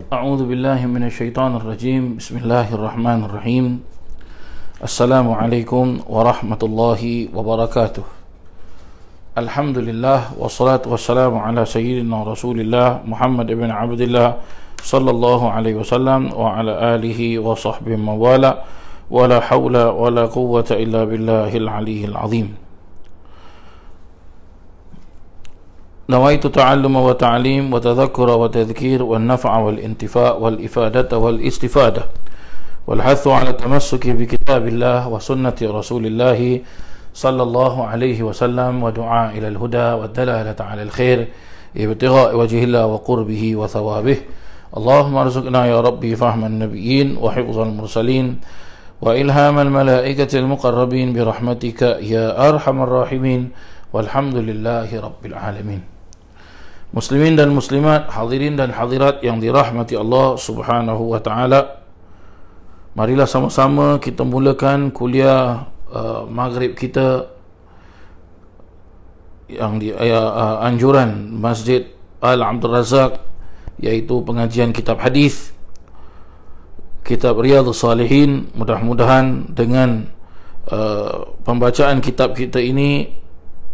أعوذ بالله من الشيطان الرجيم. بسم الله الرحمن الرحيم. السلام عليكم ورحمة الله وبركاته. الحمد لله والصلاة والسلام على سيدنا رسول الله محمد بن عبد الله صلى الله عليه وسلم وعلى آله وصحبه موالاه ولا حول ولا قوة إلا بالله العلي العظيم. نويت تعلم وتعليم وتذكر وتذكير والنفع والانتفاع والإفادة والاستفادة والحث على التمسك بكتاب الله وسنة رسول الله صلى الله عليه وسلم ودعاء إلى الهدى والدلالة على الخير ابتغاء وجه الله وقربه وثوابه. اللهم ارزقنا يا ربي فهم النبيين وحفظ المرسلين وإلهام الملائكة المقربين برحمتك يا أرحم الراحمين والحمد لله رب العالمين. Muslimin dan muslimat, hadirin dan hadirat yang dirahmati Allah Subhanahu wa taala. Marilah sama-sama kita mulakan kuliah maghrib kita yang di anjuran Masjid Al-Abdul Razak, iaitu pengajian kitab hadis, kitab Riyadhus Salihin. Mudah-mudahan dengan pembacaan kitab kita ini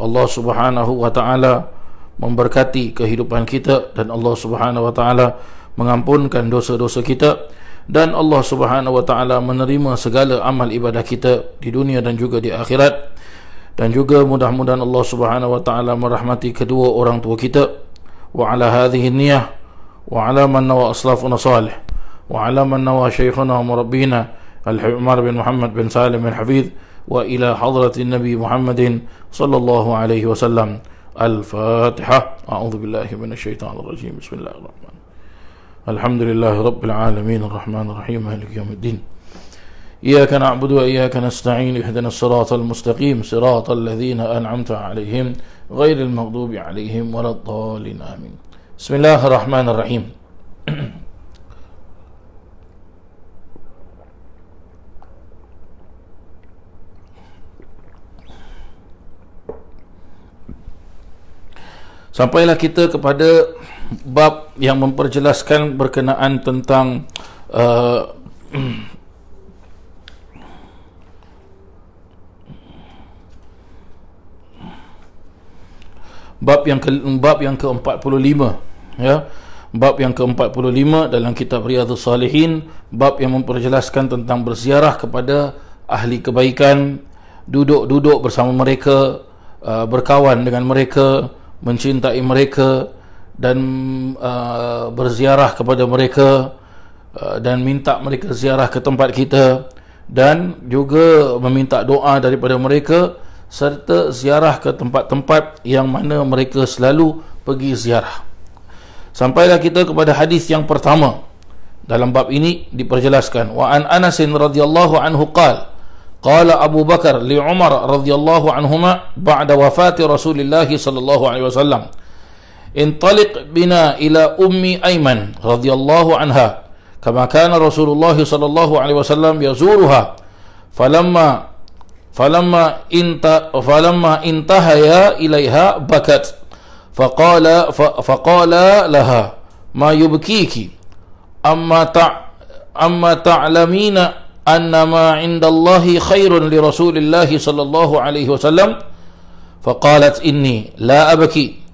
Allah Subhanahu wa taala memberkati kehidupan kita dan Allah Subhanahu wa taala mengampunkan dosa-dosa kita dan Allah Subhanahu wa taala menerima segala amal ibadah kita di dunia dan juga di akhirat. Dan juga mudah-mudahan Allah Subhanahu wa taala merahmati kedua orang tua kita, wa ala hadhihi niyyah wa ala man nawa aslafuna salih wa ala man nawa shaykhuna wa murabbina Al-Umar bin Muhammad bin Salim al-Hafidh wa ila hadratin Nabi Muhammadin sallallahu alaihi wasallam. Al-Fatihah. A'udzu billahi minasy syaithanir rajim. Bismillahirrahmanirrahim. Alhamdulillahi rabbil alamin arrahmanir rahim maliki yaumiddin. Iyyaka na'budu wa iyyaka nasta'in ihdinas siratal mustaqim siratal ladzina an'amta 'alaihim ghairil maghdubi 'alaihim waladdallin. Amin. Bismillahirrahmanirrahim. Sampailah kita kepada bab yang memperjelaskan berkenaan tentang bab yang ke-45, ya. Bab yang ke-45 dalam kitab Riyadhus Salihin, bab yang memperjelaskan tentang berziarah kepada ahli kebaikan, duduk bersama mereka, berkawan dengan mereka, mencintai mereka dan berziarah kepada mereka dan minta mereka ziarah ke tempat kita dan juga meminta doa daripada mereka serta ziarah ke tempat-tempat yang mana mereka selalu pergi ziarah. Sampailah kita kepada hadis yang pertama dalam bab ini. Diperjelaskan, wa an Anas radhiyallahu anhu qala qala Abu Bakar li Umar radhiyallahu anhuma ba'da wafati Rasulillah sallallahu alaihi wasallam, intaliq bina ila ummi Aiman radhiyallahu anha kama kana Rasulullah sallallahu alaihi wasallam yazuruha falamma intahaya ilaiha bakat faqala laha ma yubkiki amma ta'lamina annama indallahi khairun li Rasulillahi sallallahu alaihi wasallam. Faqalat inni la abki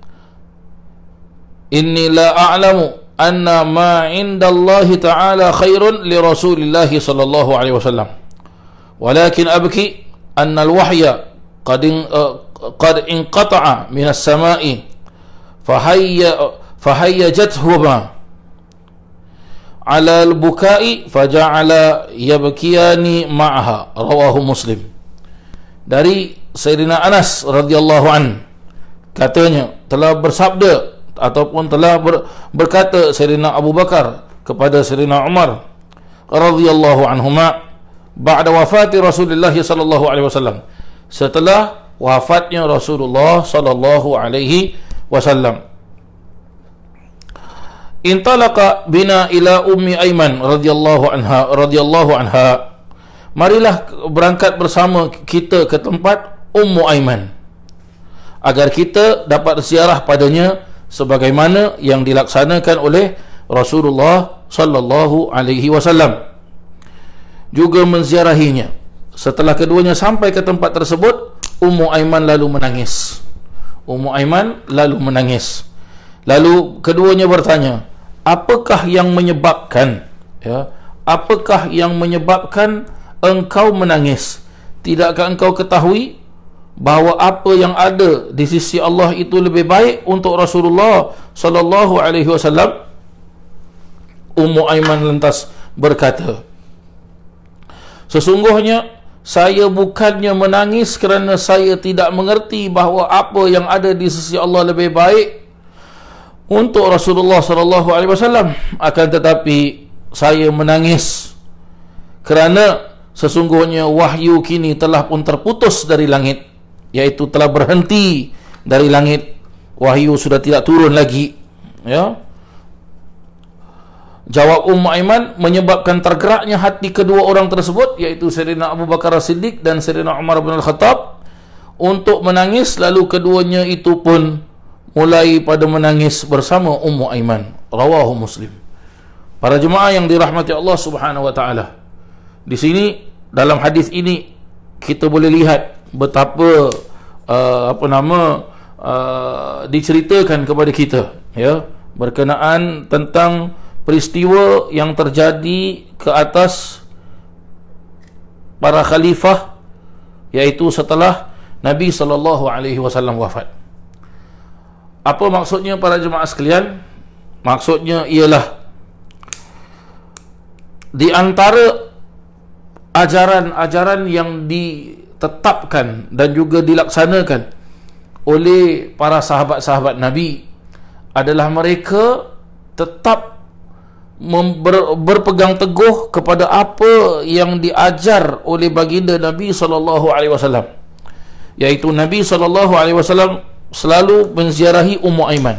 inni la a'lamu anna ma indallahi ta'ala khairun li Rasulillahi sallallahu alaihi wasallam walakin abki anna al-wahya qad inqata'a min as-sama'i fahayyajatuhuma ala al-bukai faja'ala yabkiyani ma'aha. Rawahu Muslim. Dari Sayyidina Anas radhiyallahu an, katanya telah bersabda ataupun telah berkata Sayyidina Abu Bakar kepada Sayyidina Umar radhiyallahu anhuma ba'da wafati Rasulullah sallallahu alaihi wasallam, setelah wafatnya Rasulullah sallallahu alaihi wasallam, intalaqa bina ila ummi Aiman radhiyallahu anha, marilah berangkat bersama kita ke tempat Ummu Aiman agar kita dapat ziarah padanya sebagaimana yang dilaksanakan oleh Rasulullah sallallahu alaihi wasallam, juga menziarahinya. Setelah keduanya sampai ke tempat tersebut, Ummu Aiman lalu menangis. Ummu Aiman lalu menangis. Lalu keduanya bertanya, apakah yang menyebabkan, ya, apakah yang menyebabkan engkau menangis? Tidakkah engkau ketahui bahawa apa yang ada di sisi Allah itu lebih baik untuk Rasulullah sallallahu alaihi wasallam? Ummu Aiman lantas berkata, sesungguhnya saya bukannya menangis kerana saya tidak mengerti bahawa apa yang ada di sisi Allah lebih baik untuk Rasulullah sallallahu alaihi wasallam, akan tetapi saya menangis kerana sesungguhnya wahyu kini telah pun terputus dari langit, iaitu telah berhenti dari langit, wahyu sudah tidak turun lagi, ya. Jawab Ummu Aiman, menyebabkan tergeraknya hati kedua orang tersebut, iaitu Sayyidina Abu Bakar As-Siddiq dan Sayyidina Umar bin Al-Khattab, untuk menangis. Lalu keduanya itu pun mulai pada menangis bersama Ummu Aiman. Rawahu Muslim. Para jemaah yang dirahmati Allah Subhanahu wa taala, di sini dalam hadis ini kita boleh lihat betapa diceritakan kepada kita, ya, berkenaan tentang peristiwa yang terjadi ke atas para khalifah, iaitu setelah Nabi sallallahu alaihi wasallam wafat. Apa maksudnya para jemaah sekalian? Maksudnya ialah di antara ajaran-ajaran yang ditetapkan dan juga dilaksanakan oleh para sahabat-sahabat Nabi adalah mereka tetap berpegang teguh kepada apa yang diajar oleh baginda Nabi sallallahu alaihi wasallam, iaitu Nabi sallallahu alaihi wasallam selalu menziarahi Ummu Aiman.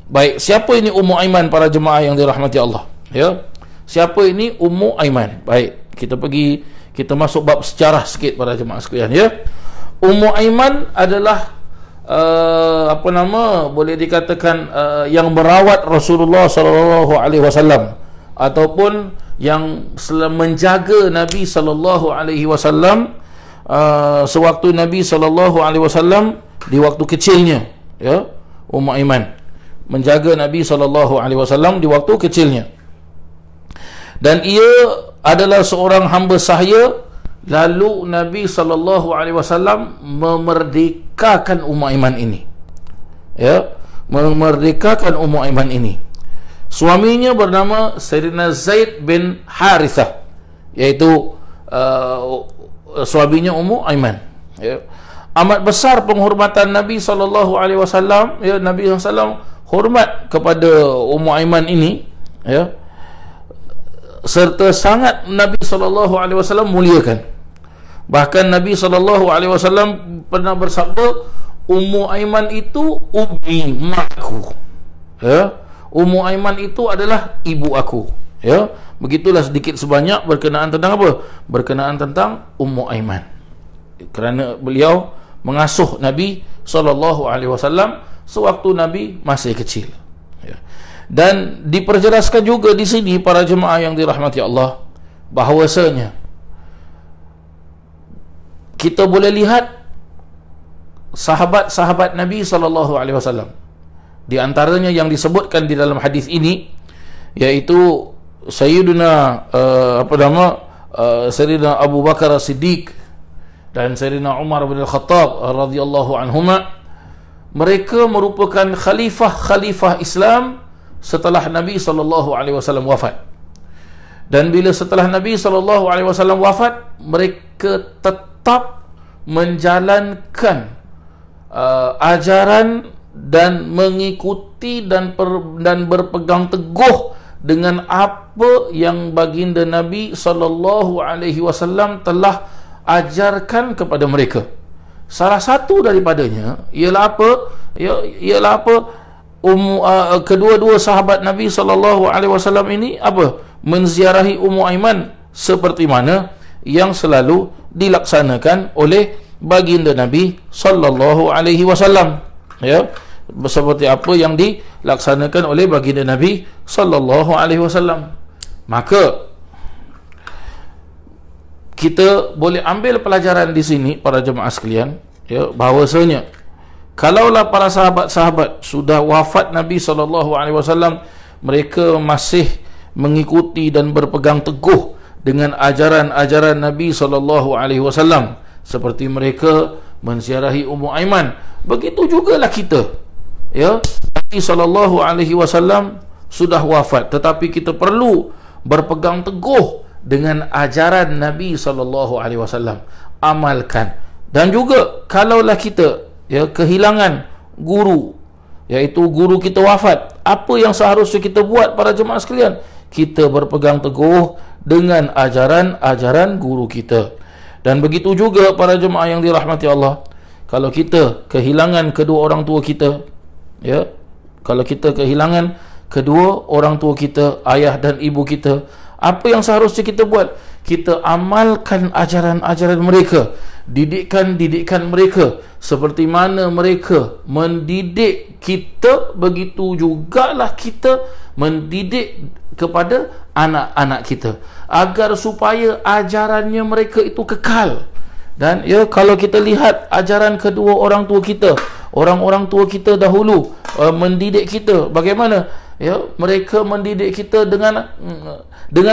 Baik, siapa ini Ummu Aiman para jemaah yang dirahmati Allah, ya? Siapa ini Ummu Aiman? Baik, kita masuk bab sejarah sikit para jemaah sekalian, ya. Ummu Aiman adalah boleh dikatakan yang merawat Rasulullah sallallahu alaihi wasallam, ataupun yang menjaga Nabi sallallahu alaihi wasallam sewaktu Nabi sallallahu alaihi wasallam di waktu kecilnya, ya. Ummu Aiman menjaga Nabi sallallahu alaihi wasallam di waktu kecilnya, dan ia adalah seorang hamba sahaya. Lalu Nabi sallallahu alaihi wasallam memerdekakan Ummu Aiman ini, ya, memerdekakan Ummu Aiman ini. Suaminya bernama Sayyidina Zaid bin Harithah, iaitu suaminya Ummu Aiman, ya. Amat besar penghormatan Nabi sallallahu alaihi wasallam, ya. Nabi sallallahu alaihi wasallam hormat kepada Ummu Aiman ini, ya, serta sangat Nabi sallallahu alaihi wasallam muliakan. Bahkan Nabi sallallahu alaihi wasallam pernah bersabda, Ummu Aiman itu ummi, makku, ya. Ummu Aiman itu adalah ibu aku, ya. Begitulah sedikit sebanyak berkenaan tentang apa? Berkenaan tentang Ummu Aiman, kerana beliau mengasuh Nabi sallallahu alaihi wasallam sewaktu Nabi masih kecil, ya. Dan diperjelaskan juga di sini para jemaah yang dirahmati Allah, bahawasanya kita boleh lihat sahabat-sahabat Nabi sallallahu alaihi wasallam. Di antaranya yang disebutkan di dalam hadis ini, yaitu Sayyidina Sayyidina Abu Bakar As-Siddiq dan Sayyidina Umar bin Al-Khattab radhiyallahu anhuma. Mereka merupakan khalifah Islam setelah Nabi sallallahu alaihi wasallam wafat. Dan bila setelah Nabi sallallahu alaihi wasallam wafat, mereka tetap menjalankan ajaran dan mengikuti dan berpegang teguh dengan apa yang baginda Nabi sallallahu alaihi wasallam telah ajarkan kepada mereka. Salah satu daripadanya ialah apa? Ialah apa? Kedua-dua sahabat Nabi sallallahu alaihi wasallam ini apa? Menziarahi Ummu Aiman seperti mana yang selalu dilaksanakan oleh baginda Nabi sallallahu alaihi wasallam, ya. Seperti apa yang dilaksanakan oleh baginda Nabi sallallahu alaihi wasallam. Maka kita boleh ambil pelajaran di sini para jemaah sekalian, ya, bahawasanya kalaulah para sahabat-sahabat sudah wafat Nabi SAW, mereka masih mengikuti dan berpegang teguh dengan ajaran-ajaran Nabi SAW, seperti mereka menziarahi Ummu Aiman. Begitu jugalah kita, ya. Nabi SAW sudah wafat, tetapi kita perlu berpegang teguh dengan ajaran Nabi SAW, amalkan. Dan juga kalaulah kita, ya, kehilangan guru, iaitu guru kita wafat, apa yang seharusnya kita buat para jemaah sekalian? Kita berpegang teguh dengan ajaran-ajaran guru kita. Dan begitu juga para jemaah yang dirahmati Allah, kalau kita kehilangan kedua orang tua kita, ya, kalau kita kehilangan kedua orang tua kita, ayah dan ibu kita, apa yang seharusnya kita buat? Kita amalkan ajaran-ajaran mereka, didikan-didikan mereka. Seperti mana mereka mendidik kita, begitu jugalah kita mendidik kepada anak-anak kita, agar supaya ajarannya mereka itu kekal. Dan ya, kalau kita lihat ajaran kedua orang tua kita, orang-orang tua kita dahulu mendidik kita bagaimana? Ya, mereka mendidik kita dengan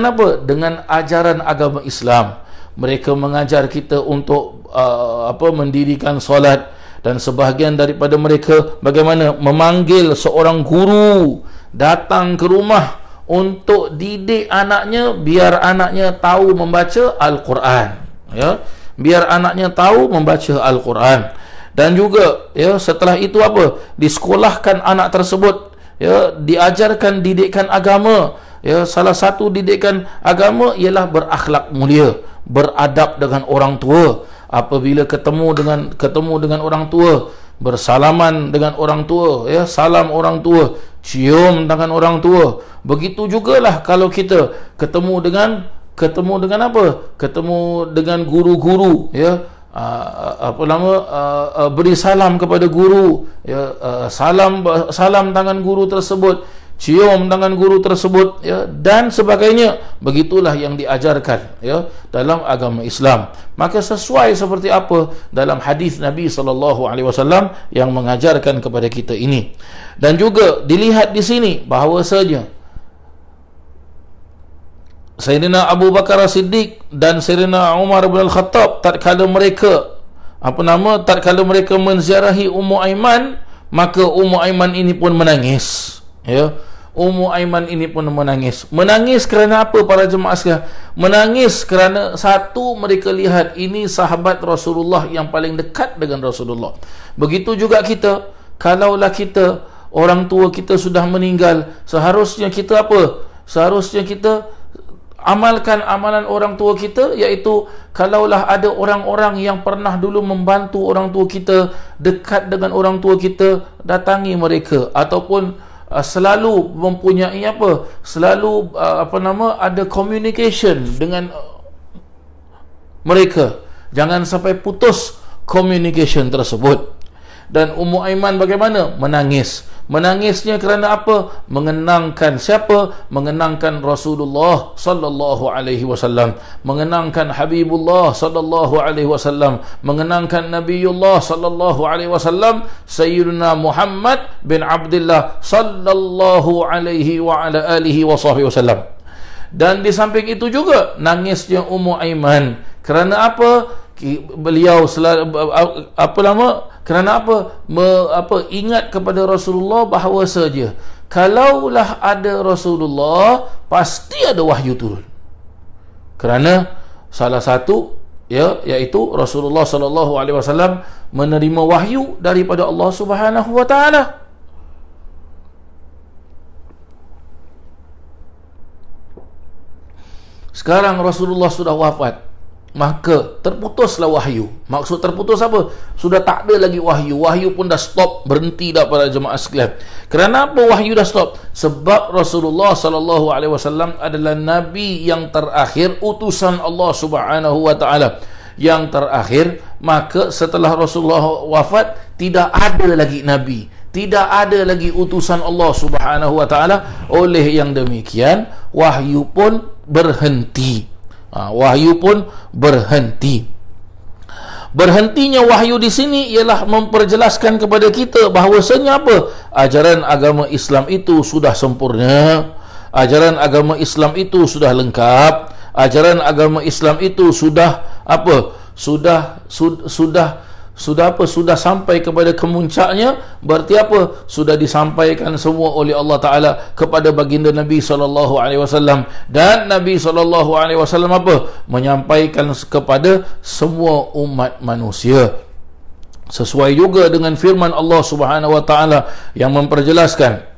apa? Dengan ajaran agama Islam. Mereka mengajar kita untuk mendirikan solat, dan sebahagian daripada mereka bagaimana memanggil seorang guru datang ke rumah untuk didik anaknya, biar anaknya tahu membaca Al-Quran, ya, biar anaknya tahu membaca Al-Quran. Dan juga, ya, setelah itu apa? Disekolahkan anak tersebut, ya, diajarkan didikan agama. Ya, salah satu didikan agama ialah berakhlak mulia, beradab dengan orang tua. Apabila ketemu dengan orang tua, bersalaman dengan orang tua, ya, salam orang tua, cium tangan orang tua. Begitu jugalah kalau kita ketemu dengan apa? Ketemu dengan guru-guru, ya, beri salam kepada guru, ya, salam tangan guru tersebut, cium tangan guru tersebut, ya, dan sebagainya. Begitulah yang diajarkan, ya, dalam agama Islam. Maka sesuai seperti apa dalam hadis Nabi SAW yang mengajarkan kepada kita ini. Dan juga dilihat di sini bahawasanya Sayyidina Abu Bakar As-Siddiq dan Sayyidina Umar bin Al-Khattab, tatkala mereka menziarahi Ummu Aiman, maka Ummu Aiman ini pun menangis, ya. Ummu Aiman ini pun menangis. Menangis kerana apa para jemaah sekalian? Menangis kerana satu, mereka lihat ini sahabat Rasulullah yang paling dekat dengan Rasulullah. Begitu juga kita, kalaulah kita, orang tua kita sudah meninggal, seharusnya kita apa? Seharusnya kita amalkan amalan orang tua kita, iaitu kalaulah ada orang-orang yang pernah dulu membantu orang tua kita, dekat dengan orang tua kita, datangi mereka, ataupun selalu mempunyai apa? Selalu ada communication dengan mereka. Jangan sampai putus communication tersebut. Dan Ummu Aiman bagaimana? Menangis. Menangisnya kerana apa? Mengenangkan siapa? Mengenangkan Rasulullah sallallahu alaihi wasallam, mengenangkan Habibullah sallallahu alaihi wasallam, mengenangkan Nabiullah sallallahu alaihi wasallam, Sayyidina Muhammad bin Abdullah sallallahu alaihi wa ala alihi wa sahbihi wasallam. Dan di samping itu juga nangisnya Ummu Aiman kerana apa? Beliau kerana apa? Ingat kepada Rasulullah bahawa saja kalaulah ada Rasulullah, pasti ada wahyu turun. Kerana salah satu, ya, iaitu Rasulullah sallallahu alaihi wasallam menerima wahyu daripada Allah Subhanahu wa taala. Sekarang Rasulullah sudah wafat, maka terputuslah wahyu. Maksud terputus apa? Sudah tak ada lagi wahyu. Wahyu pun dah stop, berhenti dah para jemaah sekalian. Kerana apa wahyu dah stop? Sebab Rasulullah sallallahu alaihi wasallam adalah nabi yang terakhir, utusan Allah Subhanahu wa taala yang terakhir. Maka setelah Rasulullah wafat, tidak ada lagi nabi, tidak ada lagi utusan Allah Subhanahu wa taala. Oleh yang demikian wahyu pun berhenti. Wahyu pun berhenti. Berhentinya wahyu di sini ialah memperjelaskan kepada kita bahawasanya apa? Ajaran agama Islam itu sudah sempurna. Ajaran agama Islam itu sudah lengkap. Ajaran agama Islam itu sudah apa? Sudah sampai kepada kemuncaknya. Berarti apa? Sudah disampaikan semua oleh Allah Ta'ala kepada baginda Nabi SAW. Dan Nabi SAW apa? Menyampaikan kepada semua umat manusia. Sesuai juga dengan firman Allah Subhanahu Wa Ta'ala yang memperjelaskan,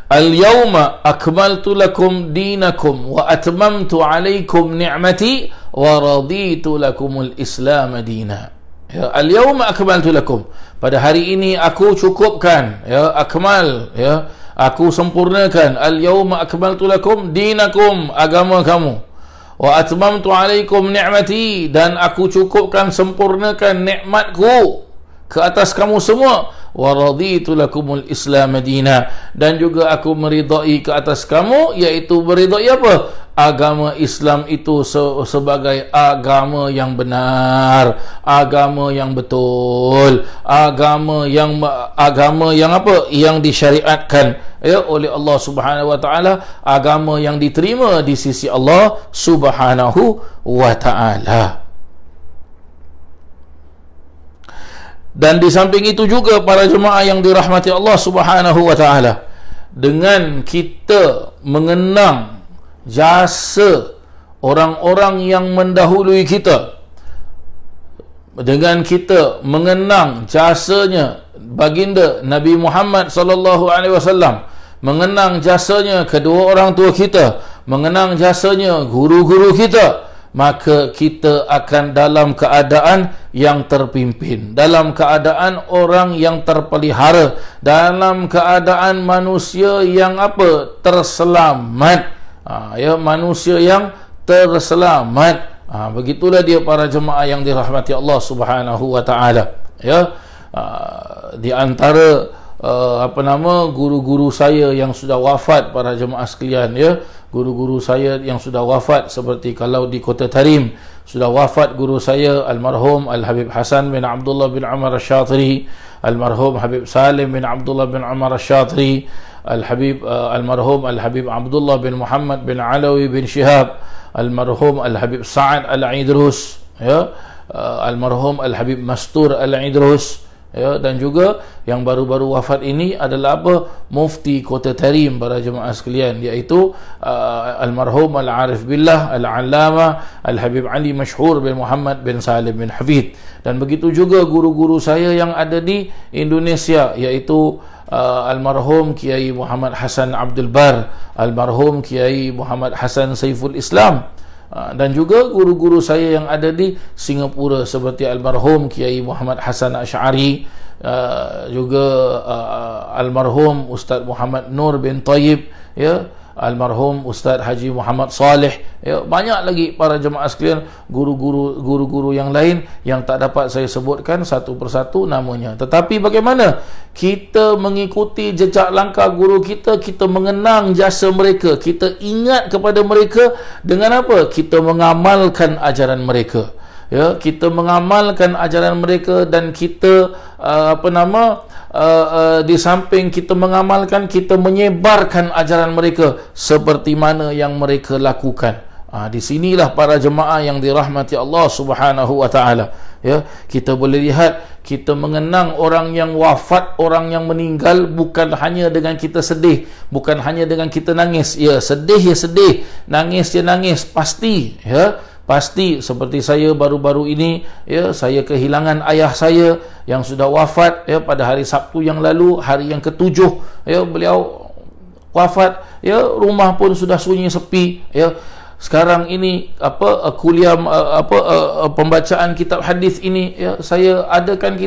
Al-yawma akmaltu lakum dinakum wa atmamtu alaikum ni'mati wa raditu lakumul islam dina. Ya, al-yawma akmaltu lakum, pada hari ini aku cukupkan, ya, akmal, ya, aku sempurnakan, al-yawma akmaltu lakum dinakum, agama kamu, wa atmamtu alaikum ni'mati, dan aku cukupkan, sempurnakan nikmatku ke atas kamu semua, wa raditu lakumul islam dina, dan juga aku meridai ke atas kamu, iaitu meridai apa? Agama Islam itu sebagai agama yang benar, agama yang betul, agama yang apa? Yang disyariatkan, ya, oleh Allah Subhanahu wa taala, agama yang diterima di sisi Allah Subhanahu wa taala. Dan di samping itu juga para jemaah yang dirahmati Allah Subhanahu wa taala, dengan kita mengenang jasa orang-orang yang mendahului kita, dengan kita mengenang jasanya baginda Nabi Muhammad sallallahu alaihi wasallam, mengenang jasanya kedua orang tua kita, mengenang jasanya guru-guru kita, maka kita akan dalam keadaan yang terpimpin, dalam keadaan orang yang terpelihara, dalam keadaan manusia yang apa? Terselamat. Ya, manusia yang terselamat. Begitulah dia para jemaah yang dirahmati Allah Subhanahu wa taala. Ya, di antara guru-guru saya yang sudah wafat, para jemaah sekalian, ya, guru-guru saya yang sudah wafat, seperti kalau di Kota Tarim sudah wafat guru saya almarhum Al-Habib Hasan bin Abdullah bin Umar Asy-Syatiri, almarhum Habib Salim bin Abdullah bin Umar Asy-Syatiri, almarhum Al-Habib Abdullah bin Muhammad bin Alawi bin Shihab, almarhum Al-Habib Sa'ad Al-Idrus, ya, almarhum Al-Habib Mastur Al-Idrus, ya, dan juga yang baru-baru wafat ini adalah apa? Mufti Kota Tarim, para jemaah sekalian, iaitu almarhum Al-Arif Billah Al-Allama Al-Habib Ali Mashhur bin Muhammad bin Salim bin Hafid. Dan begitu juga guru-guru saya yang ada di Indonesia, iaitu almarhum Kiai Muhammad Hasan Abdul Bar, almarhum Kiai Muhammad Hasan Saiful Islam, dan juga guru-guru saya yang ada di Singapura, seperti almarhum Kiai Muhammad Hasan Asy'ari, juga almarhum Ustaz Muhammad Nur bin Tayyib, ya, almarhum Ustaz Haji Muhammad Saleh, ya, banyak lagi para jemaah sekalian, guru-guru yang lain yang tak dapat saya sebutkan satu persatu namanya. Tetapi bagaimana kita mengikuti jejak langkah guru kita? Kita mengenang jasa mereka, kita ingat kepada mereka dengan apa? Kita mengamalkan ajaran mereka, ya, kita mengamalkan ajaran mereka, dan kita di samping kita mengamalkan, kita menyebarkan ajaran mereka seperti mana yang mereka lakukan. Di sinilah para jemaah yang dirahmati Allah Subhanahu wa taala, ya, kita boleh lihat, kita mengenang orang yang wafat, orang yang meninggal, bukan hanya dengan kita sedih, bukan hanya dengan kita nangis. Ya, sedih ya sedih, nangis ya nangis, pasti, ya, pasti. Seperti saya baru-baru ini, ya, saya kehilangan ayah saya yang sudah wafat, ya, pada hari Sabtu yang lalu, hari yang ke-7, ya, beliau wafat, ya, rumah pun sudah sunyi sepi, ya. Sekarang ini kuliah pembacaan kitab hadis ini, ya, saya adakan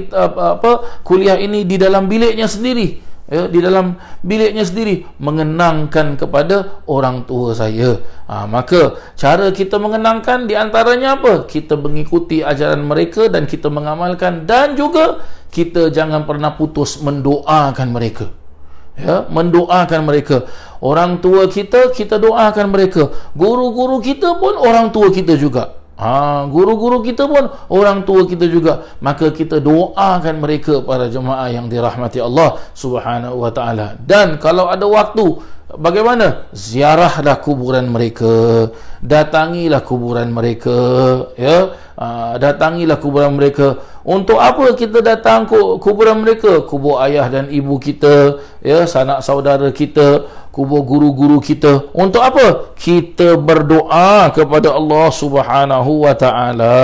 kuliah ini di dalam biliknya sendiri. ya, di dalam biliknya sendiri mengenangkan kepada orang tua saya. Maka cara kita mengenangkan di antaranya apa? Kita mengikuti ajaran mereka dan kita mengamalkan, dan juga kita jangan pernah putus mendoakan mereka. Ya, mendoakan mereka. Orang tua kita, kita doakan mereka. Guru-guru kita pun orang tua kita juga. Guru-guru kita pun orang tua kita juga. Maka kita doakan mereka, para jemaah yang dirahmati Allah Subhanahu wa taala. Dan kalau ada waktu, bagaimana? Ziarahlah kuburan mereka, datangilah kuburan mereka, ya. Datangilah kuburan mereka. Untuk apa kita datang kuburan mereka? Kubur ayah dan ibu kita, ya, sanak saudara kita, kubur guru-guru kita. Untuk apa? Kita berdoa kepada Allah Subhanahu wa taala,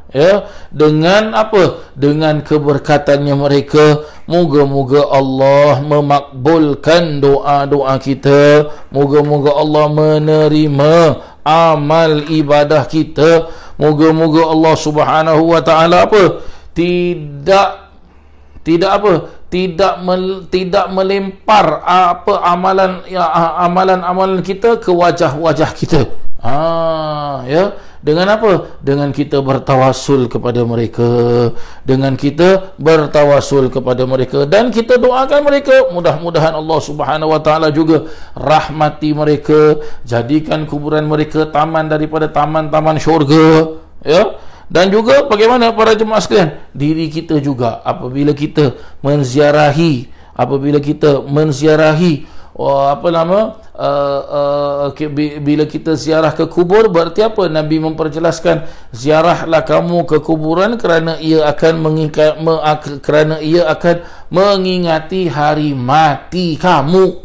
ya, dengan apa? Dengan keberkatannya mereka. Moga-moga Allah memakbulkan doa-doa kita. Moga-moga Allah menerima amal ibadah kita. Moga-moga Allah Subhanahu wa taala apa? Tidak melempar apa amalan kita ke wajah-wajah kita. Ya, dengan apa? Dengan kita bertawasul kepada mereka, dengan kita bertawasul kepada mereka, dan kita doakan mereka. Mudah-mudahan Allah Subhanahu wa taala juga rahmati mereka, jadikan kuburan mereka taman daripada taman-taman syurga, ya. Dan juga bagaimana para jemaah sekalian, diri kita juga apabila kita menziarahi bila kita ziarah ke kubur, berarti apa? Nabi memperjelaskan, ziarahlah kamu ke kuburan kerana ia akan mengingati hari mati kamu.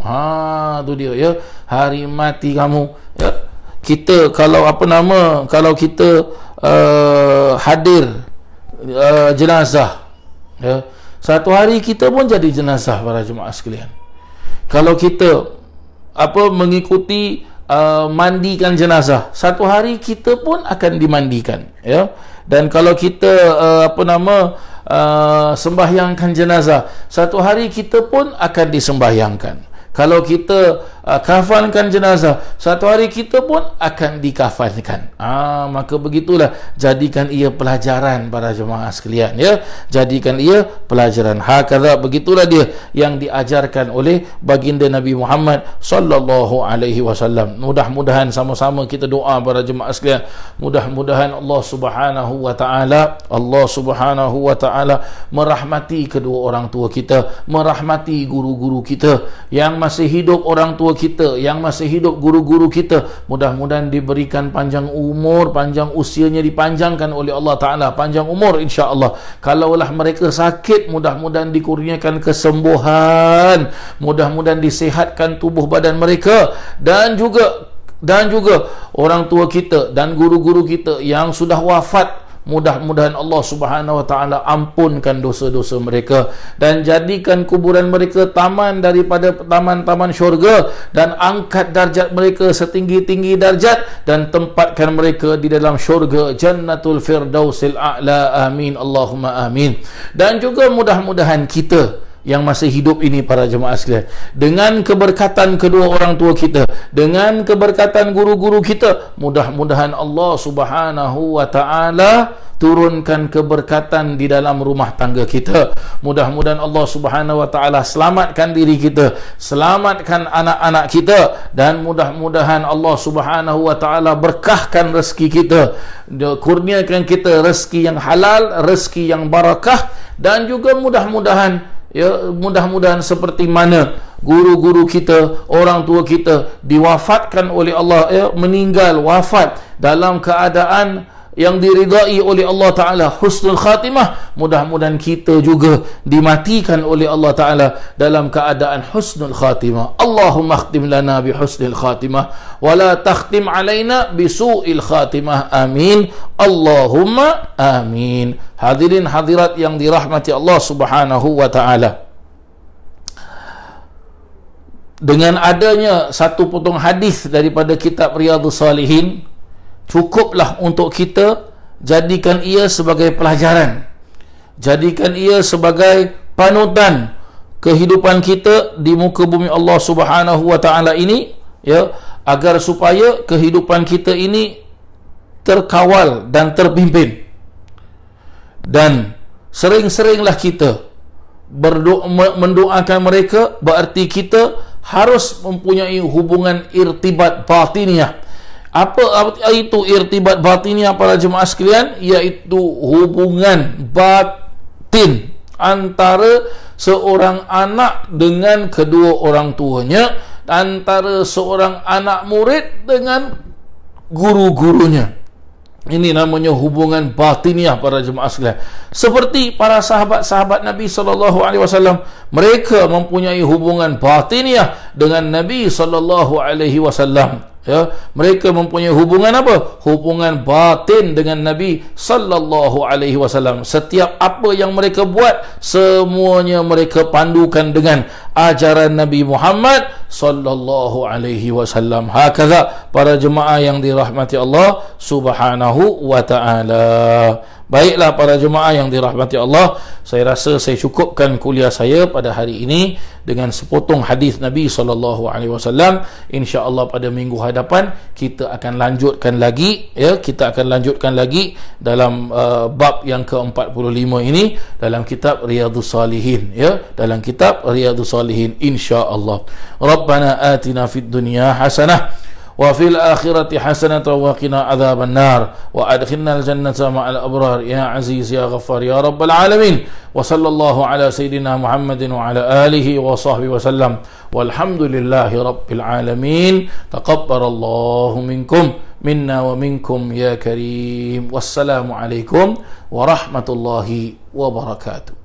Tu dia, ya, hari mati kamu, ya. Kita kalau kita hadir jenazah, ya, satu hari kita pun jadi jenazah, para jemaah sekalian. Kalau kita mengikuti mandikan jenazah, satu hari kita pun akan dimandikan, ya. Dan kalau kita sembahyangkan jenazah, satu hari kita pun akan disembahyangkan. Kalau kita kafankan jenazah, satu hari kita pun akan dikafankan. Maka begitulah, jadikan ia pelajaran, para jemaah sekalian, ya. Jadikan ia pelajaran. Hakadha, begitulah dia yang diajarkan oleh baginda Nabi Muhammad sallallahu alaihi wasallam. Mudah-mudahan sama-sama kita doa, para jemaah sekalian. Mudah-mudahan Allah Subhanahu wa taala merahmati kedua orang tua kita, merahmati guru-guru kita yang masih hidup, orang tua kita yang masih hidup, guru-guru kita. Mudah-mudahan diberikan panjang umur, panjang usianya dipanjangkan oleh Allah Ta'ala, panjang umur insya-Allah. Kalaulah mereka sakit, mudah-mudahan dikurniakan kesembuhan, mudah-mudahan disehatkan tubuh badan mereka. Dan juga orang tua kita dan guru-guru kita yang sudah wafat, mudah-mudahan Allah Subhanahu wa taala ampunkan dosa-dosa mereka dan jadikan kuburan mereka taman daripada taman-taman syurga, dan angkat darjat mereka setinggi-tinggi darjat, dan tempatkan mereka di dalam syurga Jannatul Firdausil A'la. Amin, Allahumma amin. Dan juga mudah-mudahan kita yang masih hidup ini, para jemaah sekalian, dengan keberkatan kedua orang tua kita, dengan keberkatan guru-guru kita, mudah-mudahan Allah Subhanahu wa taala turunkan keberkatan di dalam rumah tangga kita. Mudah-mudahan Allah Subhanahu wa taala selamatkan diri kita, selamatkan anak-anak kita, dan mudah-mudahan Allah Subhanahu wa taala berkahkan rezeki kita, kurniakan kita rezeki yang halal, rezeki yang barakah. Dan juga mudah-mudahan seperti mana guru-guru kita, orang tua kita diwafatkan oleh Allah, meninggal wafat dalam keadaan yang diridai oleh Allah Ta'ala, husnul khatimah. Mudah-mudahan kita juga dimatikan oleh Allah Ta'ala dalam keadaan husnul khatimah. Allahumma khtim lana bi husnul khatimah wa la takhtim alaina bi su'il khatimah. Amin, Allahumma amin. Hadirin hadirat yang dirahmati Allah Subhanahu wa Ta'ala, dengan adanya satu potong hadis daripada kitab Riyadhus Salihin, cukuplah untuk kita jadikan ia sebagai pelajaran, jadikan ia sebagai panutan kehidupan kita di muka bumi Allah Subhanahu wa taala ini, ya, agar supaya kehidupan kita ini terkawal dan terpimpin. Dan sering-seringlah kita mendoakan mereka, berarti kita harus mempunyai hubungan irtibat batiniah. Apa itu irtibat batiniah para jemaah sekalian? Iaitu hubungan batin antara seorang anak dengan kedua orang tuanya, antara seorang anak murid dengan guru-gurunya. Ini namanya hubungan batiniah para jemaah sekalian. Seperti para sahabat-sahabat Nabi SAW, mereka mempunyai hubungan batiniah dengan Nabi SAW. Ya, mereka mempunyai hubungan apa? Hubungan batin dengan Nabi SAW. Setiap apa yang mereka buat, semuanya mereka pandukan dengan ajaran Nabi Muhammad SAW. Hakadha para jemaah yang dirahmati Allah Subhanahu wa taala. Baiklah para jemaah yang dirahmati Allah, saya rasa saya cukupkan kuliah saya pada hari ini dengan sepotong hadis Nabi SAW. InsyaAllah pada minggu hadapan kita akan lanjutkan lagi, ya, kita akan lanjutkan lagi dalam bab yang ke-45 ini dalam kitab Riyadhus Salihin, ya, dalam kitab Riyadhus Salihin insyaAllah. Rabbana atina fid dunya hasanah wa fil akhirati hasanatan wa qina adzaban nar wa adkhilnal jannata ma'al abrar ya aziz ya ghaffar ya rabbal alamin. Wa sallallahu ala sayidina Muhammadin wa ala alihi wa sahbihi wa sallam walhamdulillahi rabbil alamin. Taqabbalallahu minkum minna wa minkum ya karim. Wassalamu alaikum warahmatullahi wabarakatuh.